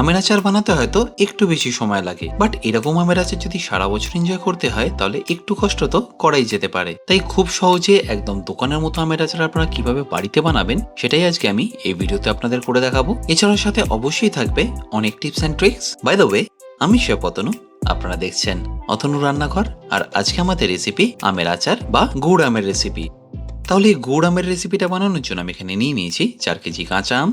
আমের আচার বানাতে হয়তো একটু বেশি সময় লাগে, বাট এরকম আমের আচার যদি সারা বছর এনজয় করতে হয় তাহলে একটু কষ্ট তো করাই যেতে পারে। তাই খুব সহজে একদম দোকানের মতো আমের আচার আপনারা কিভাবে বাড়িতে বানাবেন সেটাই আজকে আমি এই ভিডিওতে আপনাদের করে দেখাবো। এছাড়াও সাথে অবশ্যই থাকবে অনেক tips and tricks. By the way, আমি শেফ অতনু, আপনারা দেখছেন অতনুর রান্নাঘর। আর আজকে আমাদের রেসিপি আমের আচার বা গুড় আমের রেসিপি। তাহলে এই গুড় আমের রেসিপিটা বানানোর জন্য আমি এখানে নিয়ে নিয়েছি 4 কেজি কাঁচা আম।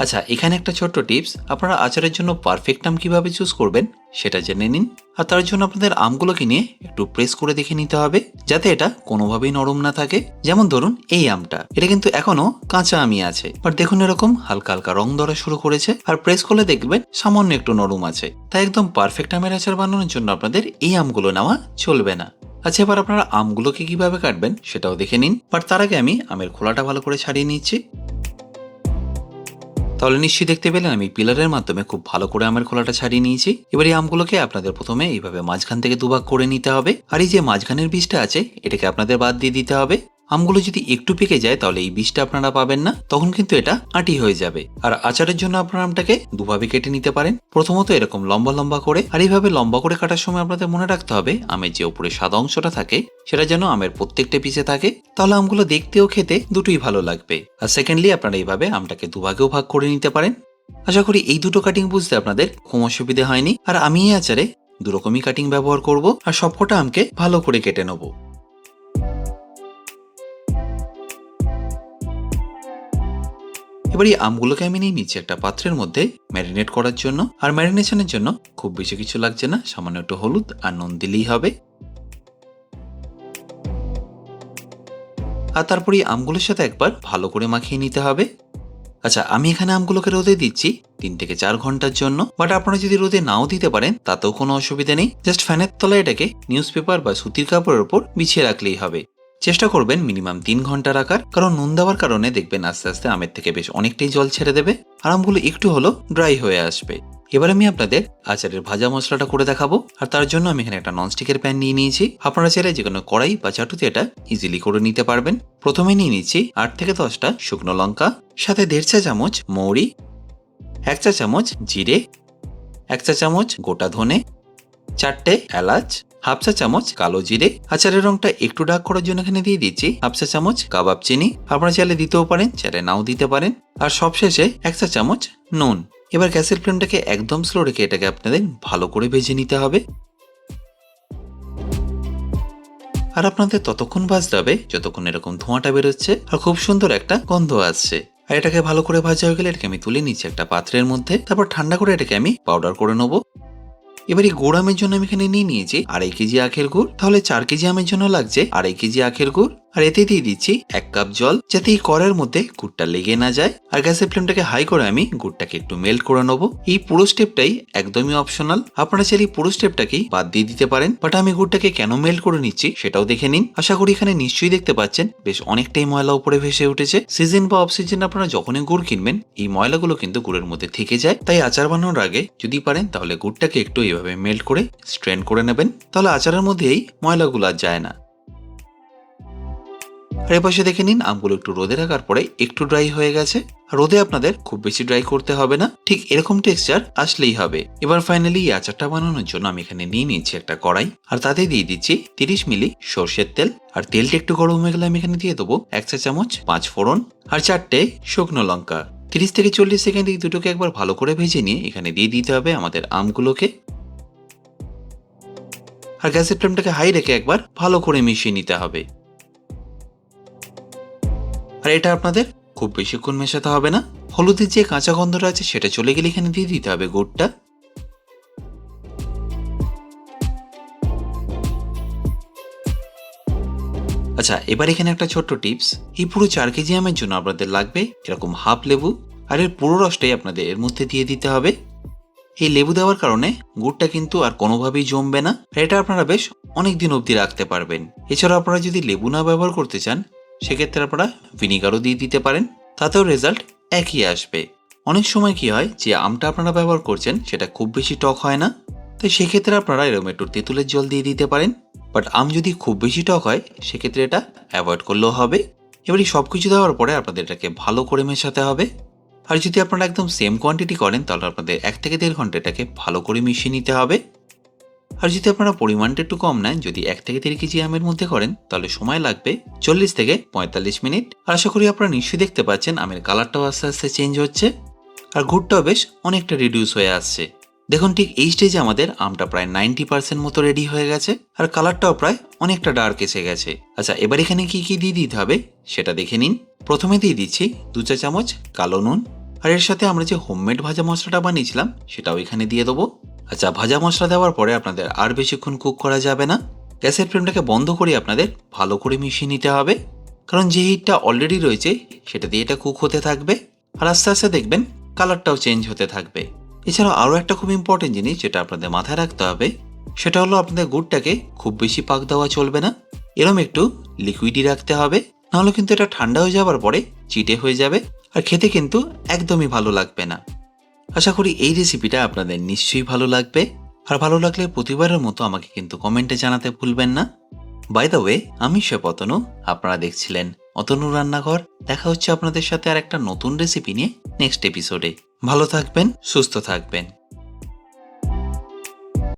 আচ্ছা, এখানে একটা ছোট্ট টিপস, আপনারা আচারের জন্য পারফেক্ট আম কিভাবে চুজ করবেন সেটা জেনে নিন। আর তার জন্য আপনাদের আমগুলোকে নিয়ে একটু প্রেস করে দেখে নিতে হবে যাতে এটা কোনোভাবেই নরম না থাকে। যেমন ধরুন এই আমটা, এটা কিন্তু এখনো কাঁচা আমই আছে, বাট দেখুন এরকম হালকা হালকা রং ধরা শুরু করেছে, আর প্রেস করলে দেখবেন সামান্য একটু নরম আছে। তাই একদম পারফেক্ট আমের আচার বানানোর জন্য আপনাদের এই আমগুলো নেওয়া চলবে না। আচ্ছা, এবার আপনারা আমগুলোকে কিভাবে কাটবেন সেটাও দেখে নিন, বাট তার আগে আমি আমের খোলাটা ভালো করে ছাড়িয়ে নিচ্ছি। তাহলে নিশ্চয়ই দেখতে পেলেন আমি পিলারের মাধ্যমে খুব ভালো করে আমের খোলাটা ছাড়িয়ে নিয়েছি। এবার এই আমগুলোকে আপনাদের প্রথমে এইভাবে মাঝখান থেকে দুভাগ করে নিতে হবে, আর এই যে মাঝখানের বীজটা আছে এটাকে আপনাদের বাদ দিয়ে দিতে হবে। আমগুলো যদি একটু পেকে যায় তাহলে এই বীজটা আপনারা পাবেন না, তখন কিন্তু এটা আঁটি হয়ে যাবে। আর আচারের জন্য আপনারা আমটাকে দুভাবে কেটে নিতে পারেন, প্রথমত এরকম লম্বা লম্বা করে, আর এইভাবে লম্বা করে কাটার সময় আপনাদের মনে রাখতে হবে আমের যে উপরে সাদা অংশটা থাকে সেটা যেন আমের প্রত্যেকটা পিসে থাকে, তাহলে আমগুলো দেখতেও খেতে দুটোই ভালো লাগবে। আর সেকেন্ডলি আপনারা এইভাবে আমটাকে দুভাগেও ভাগ করে নিতে পারেন। আশা করি এই দুটো কাটিং বুঝতে আপনাদের কোনো অসুবিধা হয়নি। আর আমি এই আচারে দুরকমই কাটিং ব্যবহার করব, আর সবকটা আমকে ভালো করে কেটে নেব। এবার এই আমগুলোকে আমি নিয়ে নিচ্ছি একটা পাত্রের মধ্যে ম্যারিনেট করার জন্য। আর ম্যারিনেশনের জন্য খুব বেশি কিছু লাগছে না, সামান্য একটু হলুদ আর নুন দিলেই হবে। আর তারপরে এই আমগুলোর সাথে একবার ভালো করে মাখিয়ে নিতে হবে। আচ্ছা, আমি এখানে আমগুলোকে রোদে দিচ্ছি 3 থেকে 4 ঘন্টার জন্য, বাট আপনারা যদি রোদে নাও দিতে পারেন তাতেও কোনো অসুবিধা নেই। জাস্ট ফ্যানের তলায় এটাকে নিউজ পেপার বা সুতির কাপড়ের উপর বিছিয়ে রাখলেই হবে। চেষ্টা করবেন মিনিমাম 3 ঘন্টা রাখার, কারণ নুন দেওয়ার কারণে দেখবেন আস্তে আস্তে আমের থেকে বেশ অনেকটাই জল ছেড়ে দেবে, আর আমগুলো একটু হলো ড্রাই হয়ে আসবে। এবার আমি আপনাদের আচারের ভাজা মশলাটা করে দেখাবো। আর তার জন্য আমি এখানে একটা ননস্টিকের প্যান নিয়ে নিয়েছি। আপনারা চাইলে যে কোনো কড়াই বা চাটুতে এটা ইজিলি করে নিতে পারবেন। প্রথমে নিয়ে নিচ্ছি 8 থেকে 10টা শুকনো লঙ্কা, সাথে 1.5 চা চামচ মৌরি, 1 চা চামচ জিরে, 1 চা চামচ গোটা ধনে, 4টে এলাচ, হাফ চা চামচ কালো জিরে। আচারের রংটা একটু ডার্ক করার জন্য এখানে দিয়ে দিচ্ছি হাফ চা চামচ কাবাব চিনি, আপনারা চাইলে দিতেও পারেন, চাইলে নাও দিতে পারেন। আর সবশেষে 1 চা চামচ নুন। এবার গ্যাসের ফ্লেমটাকে একদম স্লো রেখে এটাকে আপনাদের ভালো করে ভেজে নিতে হবে। আর আপনাদের ততক্ষণ ভাজতে হবে যতক্ষণ এরকম ধোঁয়াটা বেরোচ্ছে আর খুব সুন্দর একটা গন্ধ আসছে। আর এটাকে ভালো করে ভাজা হয়ে গেলে এটাকে আমি তুলে নিচ্ছি একটা পাত্রের মধ্যে, তারপর ঠান্ডা করে এটাকে আমি পাউডার করে নেবো। এবার এই গুড় আমের জন্য আমি এখানে নিয়ে নিয়েছি 2.5 কেজি আখের গুড়, তাহলে 4 কেজি আমের জন্য লাগছে 2.5 কেজি আখের গুড়। আর এতে দিয়ে দিচ্ছি 1 কাপ জল, যাতে এই কড়াইয়ের মধ্যে গুড়টা লেগে না যায়। আর গ্যাসের ফ্লেমটাকে হাই করে আমি গুড়টাকে একটু মেল্ট করে নেবো। এই পুরো স্টেপটাই একদমই অপশনাল, আপনারা চাইলে পুরো স্টেপটাকেই বাদ দিয়ে দিতে পারেন, বাট আমি গুড়টাকে কেন মেল্ট করে নিচ্ছি সেটাও দেখে নিন। আশা করি এখানে নিশ্চয়ই দেখতে পাচ্ছেন বেশ অনেকটাই ময়লা উপরে ভেসে উঠেছে। সিজন বা অফ সিজন আপনারা যখনই গুড় কিনবেন এই ময়লাগুলো কিন্তু গুড়ের মধ্যে থেকে যায়। তাই আচার বানানোর আগে যদি পারেন তাহলে গুড়টাকে একটু এইভাবে মেল্ট করে স্ট্রেন করে নেবেন, তাহলে আচারের মধ্যে এই ময়লাগুলো আর যায় না। আর এপাশে দেখে নিন আমগুলো একটু রোদে রাখার পরে একটু ড্রাই হয়ে গেছে। রোদে আপনাদের খুব বেশি ড্রাই করতে হবে না, ঠিক এরকম টেক্সচার আসলেই হবে। এবার ফাইনালি এই আচারটা বানানোর জন্য আমি এখানে নিয়ে নিচ্ছি একটা কড়াই, আর তাতে দিয়ে দিচ্ছি 30 মিলি সর্ষের তেল। আর তেলটা একটু গরম হয়ে গেলে আমি এখানে দিয়ে দেবো 1 চা চামচ 5 ফোড়ন আর 4টে শুকনো লঙ্কা। 30 থেকে 40 সেকেন্ড এই দুটোকে একবার ভালো করে ভেজে নিয়ে এখানে দিয়ে দিতে হবে আমাদের আমগুলোকে। আর গ্যাসের ফ্লেমটাকে হাই রেখে একবার ভালো করে মিশিয়ে নিতে হবে। আর এটা আপনাদের খুব বেশিক্ষণ মেশাতে হবে না, হলুদের যে কাঁচা গন্ধটা আছে সেটা চলে গেলে এখানে দিয়ে দিতে হবে গুড়টা। আচ্ছা, এবার এখানে একটা ছোট্ট টিপস, এই পুরো 4 কেজি আমের জন্য আপনাদের লাগবে এরকম হাফ লেবু, আর এর পুরো রসটাই আপনাদের এর মধ্যে দিয়ে দিতে হবে। এই লেবু দেওয়ার কারণে গুড়টা কিন্তু আর কোনোভাবেই জমবে না, এটা আপনারা বেশ অনেক দিন অবধি রাখতে পারবেন। এছাড়া আপনারা যদি লেবু না ব্যবহার করতে চান সেক্ষেত্রে আপনারা ভিনিগারও দিয়ে দিতে পারেন, তাতেও রেজাল্ট একই আসবে। অনেক সময় কি হয় যে আমটা আপনারা ব্যবহার করছেন সেটা খুব বেশি টক হয় না, তাই সেক্ষেত্রে আপনারা এরকম একটু তেঁতুলের জল দিয়ে দিতে পারেন। বাট আম যদি খুব বেশি টক হয় সেক্ষেত্রে এটা অ্যাভয়েড করলেও হবে। এবারে সব কিছু দেওয়ার পরে আপনাদের এটাকে ভালো করে মেশাতে হবে। আর যদি আপনারা একদম সেম কোয়ান্টিটি করেন তাহলে আপনাদের 1 থেকে 1.5 ঘন্টা এটাকে ভালো করে মিশিয়ে নিতে হবে। আর যদি আপনারা পরিমাণটা একটু কম নেন, যদি 1 থেকে 1.5 কেজি আমের মধ্যে করেন তাহলে সময় লাগবে 40 থেকে 45 মিনিট। আর আশা করি আপনারা নিশ্চয়ই দেখতে পাচ্ছেন আমের কালারটাও আস্তে আস্তে চেঞ্জ হচ্ছে আর গুড়টাও বেশ অনেকটা রিডিউস হয়ে আসছে। দেখুন ঠিক এই স্টেজে আমাদের আমটা প্রায় 90% মতো রেডি হয়ে গেছে আর কালারটাও প্রায় অনেকটা ডার্ক এসে গেছে। আচ্ছা, এবার এখানে কি কি দিয়ে দিতে হবে সেটা দেখে নিন। প্রথমে দিয়ে দিচ্ছি 2 চা চামচ কালো নুন, আর এর সাথে আমরা যে হোমমেড ভাজা মশলাটা বানিয়েছিলাম সেটাও এখানে দিয়ে দেবো। আচ্ছা, ভাজা মশলা দেওয়ার পরে আপনাদের আর বেশিক্ষণ কুক করা যাবে না। গ্যাসের ফ্লেমটাকে বন্ধ করে আপনাদের ভালো করে মিশিয়ে নিতে হবে, কারণ যে হিটটা অলরেডি রয়েছে সেটা দিয়ে এটা কুক হতে থাকবে আর আস্তে আস্তে দেখবেন কালারটাও চেঞ্জ হতে থাকবে। এছাড়াও আরও একটা খুব ইম্পর্টেন্ট জিনিস যেটা আপনাদের মাথায় রাখতে হবে সেটা হলো আপনাদের গুড়টাকে খুব বেশি পাক দেওয়া চলবে না, এরম একটু লিকুইডই রাখতে হবে, নাহলে কিন্তু এটা ঠান্ডা হয়ে যাওয়ার পরে চিটে হয়ে যাবে আর খেতে কিন্তু একদমই ভালো লাগবে না। আশা করি এই রেসিপিটা আপনাদের নিশ্চয়ই ভালো লাগবে, আর ভালো লাগলে প্রতিবারের মতো আমাকে কিন্তু কমেন্টে জানাতে ভুলবেন না। বাই দ্য ওয়ে, আমি শেফ অতনু, আপনারা দেখছিলেন অতনুর রান্নাঘর। দেখা হচ্ছে আপনাদের সাথে আর একটা নতুন রেসিপি নিয়ে নেক্সট এপিসোডে। ভালো থাকবেন, সুস্থ থাকবেন।